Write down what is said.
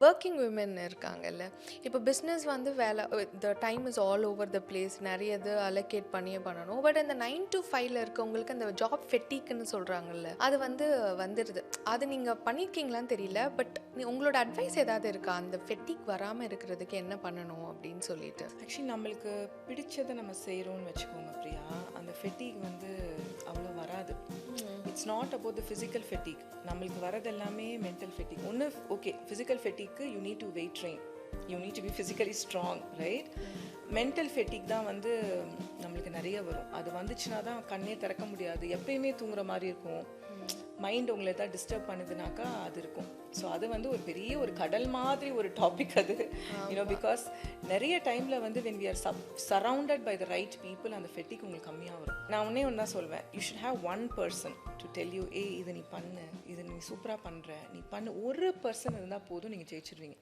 Working women இருக்காங்கல்ல. இப்போ business வந்து வேலை the time is all over the place. நெறைய இது அலோகேட் பண்ணியே பண்ணணும். பட் அந்த 9 to 5ல இருக்கவங்களுக்கு அந்த ஜாப் ஃபெட்டிக்ன்னு சொல்றாங்கல்ல, அது வந்து வந்துருது. அது நீங்க பண்ணியிருக்கீங்களான்னு தெரியல. பட் உங்களோட அட்வைஸ் ஏதாவது இருக்கா? அந்த ஃபெட்டிக் வராம இருக்கிறதுக்கு என்ன பண்ணணும் அப்படின்னு சொல்லிட்டு? ஆக்சுவலி நம்மளுக்கு பிடிச்சதை நம்ம செய்கிறோம்னு வச்சுக்கோங்க பிரியா, அந்த ஃபெட்டிக் வந்து அவ்வளோ வராது. It's not about the physical fatigue. நம்மளுக்கு வரது எல்லாமே மென்டல் ஃபெட்டிக். ஒன்று ஓகே, ஃபிசிக்கல் ஃபெட்டிக்கு you need to weight train, you need to be physically strong, right? Mental fatigue தான் வந்து நம்மளுக்கு நிறைய வரும். அது வந்துச்சுன்னா தான் கண்ணே திறக்க முடியாது, எப்பயுமே தூங்குற மாதிரி இருக்கும். மைண்ட் உங்களை எதாவது டிஸ்டர்ப் பண்ணுதுனாக்கா அது இருக்கும். ஸோ அது வந்து ஒரு பெரிய ஒரு கடல் மாதிரி ஒரு டாபிக் அது, யூனோ, பிகாஸ் நிறைய டைமில் வந்து when we are surrounded by the right people அந்த ஃபெட்டிக் உங்களுக்கு கம்மியாக வரும். நான் ஒன்று தான் சொல்வேன், you should have one person to tell you, இதை நீ பண்ணு, இதை நீ சூப்பராக பண்ணுற, நீ பண்ணு. ஒரு பர்சன் இருந்தால் போதும், நீங்கள் ஜெயிச்சிருவீங்க.